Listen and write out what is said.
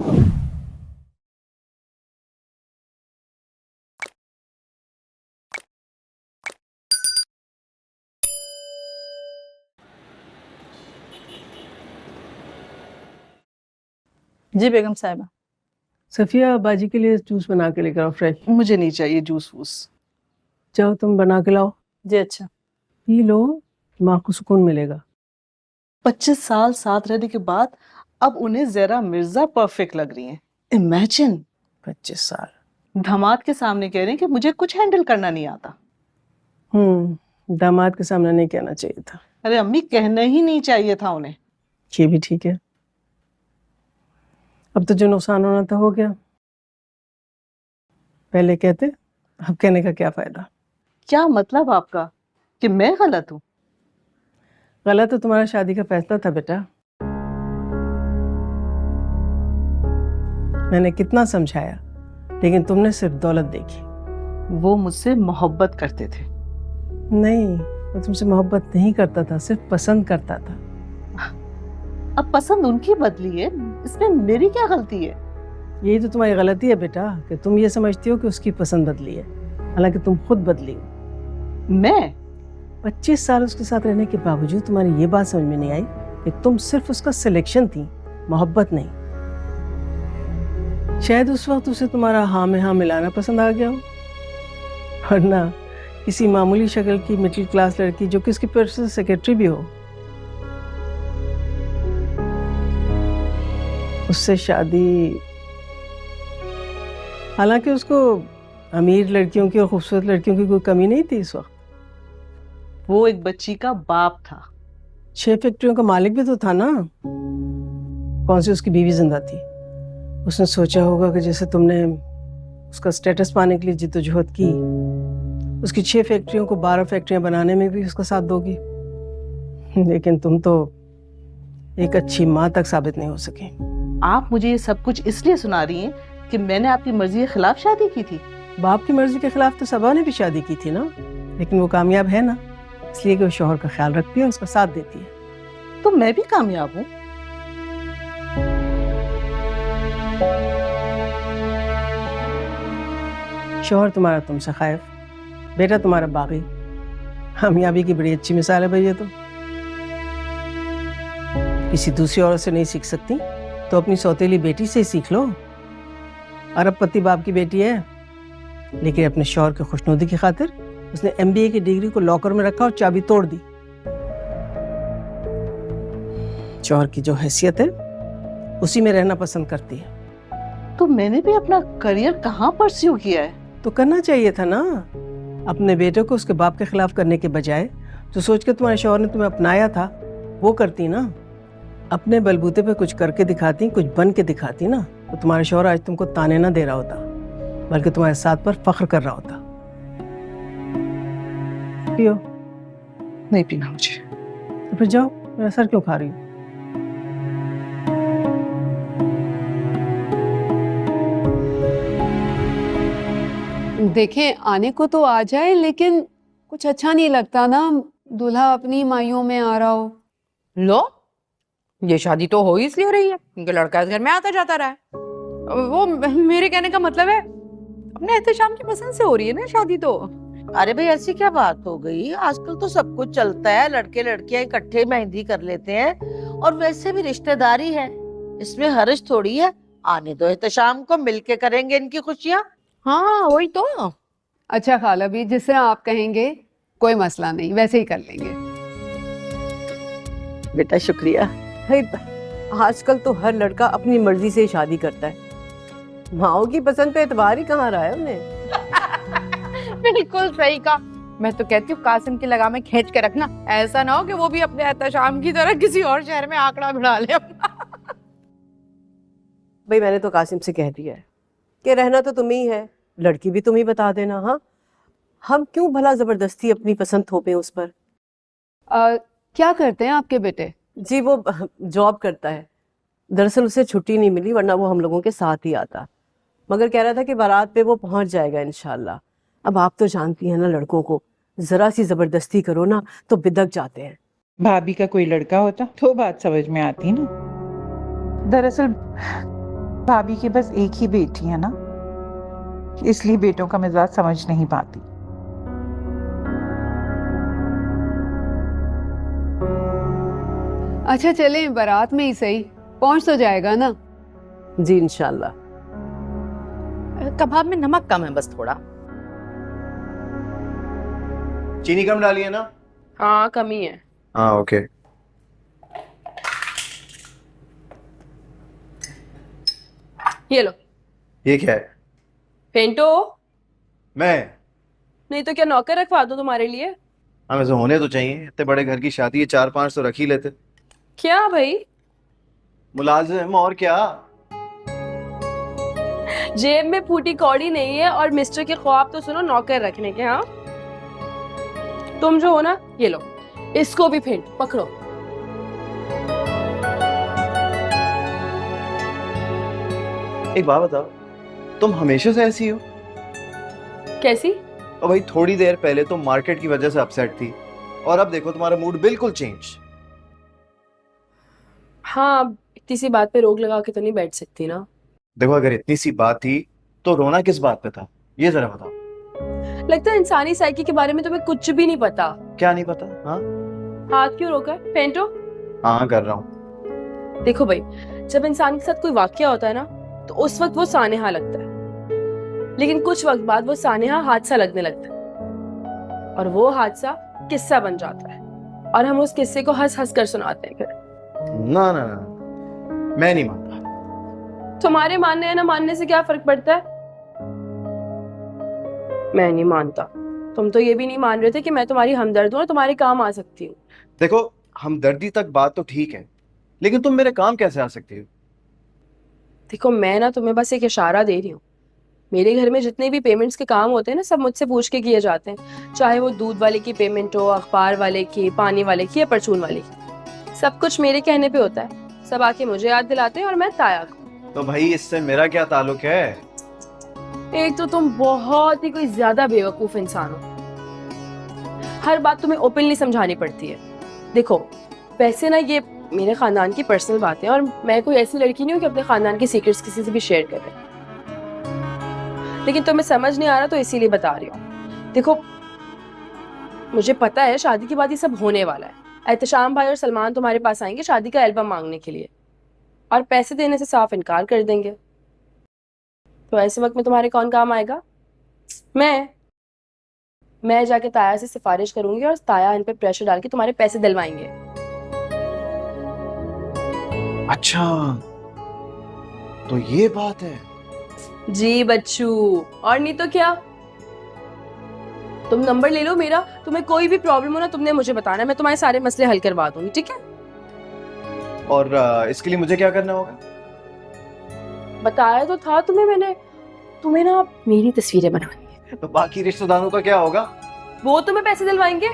जी बेगम साहिबा। सफिया, बाजी के लिए जूस बना के लेकर आओ, फ्रेश। मुझे नहीं चाहिए जूस वूस। जाओ तुम बना के लाओ, जी अच्छा। पी लो, दिमाग को सुकून मिलेगा। 25 साल साथ रहने के बाद अब उन्हें जरा मिर्जा परफेक्ट लग रही हैं। इमेजिन 25 साल। दामाद के सामने कह रहे हैं कि मुझे कुछ हैंडल करना नहीं आता। दामाद के सामने नहीं कहना चाहिए था। अरे अम्मी, कहना ही नहीं चाहिए था उन्हें। ये भी ठीक है, अब तो जो नुकसान होना था हो गया। पहले कहते, अब कहने का क्या फायदा। क्या मतलब आपका कि मैं गलत हूँ? गलत तो तुम्हारा शादी का फैसला था बेटा। मैंने कितना समझाया, लेकिन तुमने सिर्फ दौलत देखी। वो मुझसे मोहब्बत करते थे। नहीं, वो तुमसे मोहब्बत नहीं करता था, सिर्फ पसंद करता था। अब पसंद उनकी बदली है, इसमें मेरी क्या गलती है? यही तो तुम्हारी गलती है बेटा, कि तुम ये समझती हो कि उसकी पसंद बदली है, हालांकि तुम खुद बदली हो। मैं 25 साल उसके साथ रहने के बावजूद तुम्हारी ये बात समझ में नहीं आई कि तुम सिर्फ उसका सिलेक्शन थी, मोहब्बत नहीं। शायद उस वक्त उसे तुम्हारा हाँ में हाँ मिलाना पसंद आ गया हो, वरना किसी मामूली शक्ल की मिडिल क्लास लड़की जो कि उसकी पर्सनल सेक्रेटरी भी हो, उससे शादी। हालांकि उसको अमीर लड़कियों की और खूबसूरत लड़कियों की कोई कमी नहीं थी इस वक्त। वो एक बच्ची का बाप था। 6 फैक्ट्रियों का मालिक भी तो था ना। कौन सी उसकी बीवी जिंदा थी? उसने सोचा होगा कि जैसे तुमने उसका स्टेटस पाने के लिए जिद्दोजहद की, उसकी 6 फैक्ट्रियों को 12 फैक्ट्रियां बनाने में भी उसका साथ दोगी। लेकिन तुम तो एक अच्छी माँ तक साबित नहीं हो सकी। आप मुझे ये सब कुछ इसलिए सुना रही हैं कि मैंने आपकी मर्जी के खिलाफ शादी की थी? बाप की मर्जी के खिलाफ तो सबा ने भी शादी की थी ना, लेकिन वो कामयाब है ना, इसलिए कि वो शौहर का ख्याल रखती है, उसका साथ देती है। तो मैं भी कामयाब हूँ। शौहर तुम्हारा तुमसे खैफ, बेटा तुम्हारा बागी। कामयाबी की बड़ी अच्छी मिसाल है भाई ये तो। किसी दूसरी औरत से नहीं सीख सकती तो अपनी सौतेली बेटी से ही सीख लो। अरबपति बाप की बेटी है, लेकिन अपने शौहर की खुशनुदी की खातिर उसने MBA की डिग्री को लॉकर में रखा और चाबी तोड़ दी। शौहर की जो हैसियत है उसी में रहना पसंद करती है। तो मैंने भी अपना करियर कहाँ परस्यू किया है? तो करना चाहिए था ना, अपने बेटे को उसके बाप के खिलाफ करने के बजाय जो सोच के तुम्हारे शौहर ने तुम्हें अपनाया था वो करती ना। अपने बलबूते पे कुछ करके दिखाती, कुछ बन के दिखाती ना, तो तुम्हारा शौहर आज तुमको ताने ना दे रहा होता, बल्कि तुम्हारे साथ पर फख्र कर रहा होता। पियो। नहीं पीना मुझे। तो फिर जाओ, मेरा सर क्यों खा रही हो? देखें, आने को तो आ जाए, लेकिन कुछ अच्छा नहीं लगता ना, दूल्हा अपनी माइयों में आ रहा हो। लो, ये शादी तो हो ही इसलिए रही है क्योंकि लड़का इस घर में आता जाता रहा है। वो मेरे कहने का मतलब है अपने एहतशाम की पसंद से हो रही है ना शादी तो। अरे भाई, ऐसी क्या बात हो गई? आजकल तो सब कुछ चलता है, लड़के लड़कियां इकट्ठे मेहंदी कर लेते हैं, और वैसे भी रिश्तेदारी है, इसमें हर्ज थोड़ी है। आने दो, एहतशाम को मिलके करेंगे इनकी खुशियां। हाँ वही तो। अच्छा खाला भी, जिससे आप कहेंगे कोई मसला नहीं, वैसे ही कर लेंगे। बेटा शुक्रिया। आजकल तो हर लड़का अपनी मर्जी से शादी करता है, माओ की पसंद पे एतबार ही कहाँ रहा है उन्हें। बिल्कुल सही कहा। मैं तो कहती हूँ कासिम की लगामें खींच के रखना, ऐसा ना हो कि वो भी अपने एहतशाम की तरह किसी और शहर में आंकड़ा भिड़ा ले अपना। भाई मैंने तो कासिम से कह दिया है कि रहना तो तुम ही है, लड़की भी तुम ही बता देना। हाँ, हम क्यों भला जबरदस्ती अपनी पसंद थोपे उस पर। क्या करते हैं आपके बेटे? जी वो जॉब करता है, दरअसल उसे छुट्टी नहीं मिली, वरना वो हम लोगों के साथ ही आता, मगर कह रहा था कि बारात पे वो पहुंच जाएगा इंशाल्लाह। अब आप तो जानती हैं ना लड़कों को, जरा सी जबरदस्ती करो ना तो बिदक जाते हैं। भाभी का कोई लड़का होता तो बात समझ में आती ना। दरअसल भाभी की बस एक ही बेटी है ना, इसलिए बेटों का मिजाज समझ नहीं पाती। अच्छा चले, बारात में ही सही, पहुंच तो जाएगा ना। जी इंशाल्लाह। कबाब में नमक कम है बस थोड़ा। चीनी कम डाली है ना? हाँ कमी है। हाँ ओके। ये लो। ये क्या है? पेंटो। मैं? नहीं तो क्या नौकर रखवा दो तुम्हारे लिए? हाँ वैसे होने तो चाहिए, इतने बड़े घर की शादी है, 4-5 तो रख ही लेते। क्या भाई? मुलाजिम और क्या। जेब में फूटी कौड़ी नहीं है और मिस्टर के ख्वाब तो सुनो नौकर रखने के। हाँ तुम जो हो ना, ये लो, इसको भी फेंट पकड़ो। एक बात बताओ, तुम हमेशा से ऐसी हो? कैसी? और भाई थोड़ी देर पहले तुम मार्केट की वजह से अपसेट थी और अब देखो तुम्हारा मूड बिल्कुल चेंज। हाँ इतनी सी बात पे रोक लगा के तो नहीं बैठ सकती ना। देखो अगर इतनी सी बात थी तो रोना किस बात पे था, ये जरा बताओ। लगता है इंसानी साइकी के बारे में तुम्हें कुछ भी नहीं पता। क्या नहीं पता? हाँ हाथ क्यों रोका है? पेंटो। हाँ कर रहा हूँ। देखो भाई, जब इंसान के साथ कोई वाकया होता है ना तो उस वक्त वो सानेहा लगता है, लेकिन कुछ वक्त बाद वो सानेहा हादसा लगने लगता है और वो हादसा किस्सा बन जाता है और हम उस किस्से को हंस हंस कर सुनाते हैं फिर। ना ना ना, मैं नहीं मानता। तुम्हारे मानने या ना मानने से क्या फर्क पड़ता है? मैं नहीं मानता। तुम तो ये भी नहीं मान रहे थे कि मैं तुम्हारी हमदर्द हूँ और तुम्हारे काम आ सकती हूँ। देखो हमदर्दी तक बात तो ठीक है, लेकिन तुम मेरे काम कैसे आ सकती हो? देखो मैं ना तुम्हें बस एक इशारा दे रही हूँ। मेरे घर में जितने भी पेमेंट्स के काम होते हैं ना, सब मुझसे पूछ के किए जाते हैं, चाहे वो दूध वाले की पेमेंट हो, अखबार वाले की, पानी वाले की या परचून वाले की। सब कुछ मेरे कहने पे होता है। सब आके मुझे याद दिलाते हैं और मैं ताया को। तो भाई इससे मेरा क्या ताल्लुक है? एक तो तुम बहुत ही कोई ज्यादा बेवकूफ इंसान हो। हर बात तुम्हें ओपनली समझानी पड़ती है। देखो वैसे ना ये मेरे खानदान की पर्सनल बातें, और मैं कोई ऐसी लड़की नहीं हूँ कि अपने खानदान के सीक्रेट्स किसी से भी शेयर कर रहे, लेकिन तुम्हें समझ नहीं आ रहा तो इसीलिए बता रही हूँ। देखो मुझे पता है शादी के बाद ये सब होने वाला है। एहतशाम भाई और सलमान तुम्हारे पास आएंगे शादी का एल्बम मांगने के लिए और पैसे देने से साफ इनकार कर देंगे। तो ऐसे वक्त में तुम्हारे कौन काम आएगा? मैं जाके ताया से सिफारिश करूंगी और ताया इन पे प्रेशर डाल के तुम्हारे पैसे दिलवाएंगे। अच्छा तो ये बात है। जी बच्चू, और नहीं तो क्या। तुम नंबर ले लो मेरा, तुम्हें कोई भी प्रॉब्लम हो ना तुमने मुझे बताना, मैं तुम्हारे सारे मसले हल करवा दूंगी, ठीक है? और इसके लिए मुझे क्या करना होगा? बताया तो था तुम्हें मैंने, तुम्हें ना मेरी तस्वीरें बनवानी है। तो बाकी रिश्तेदारों का क्या होगा? वो तुम्हें पैसे दिलवाएंगे।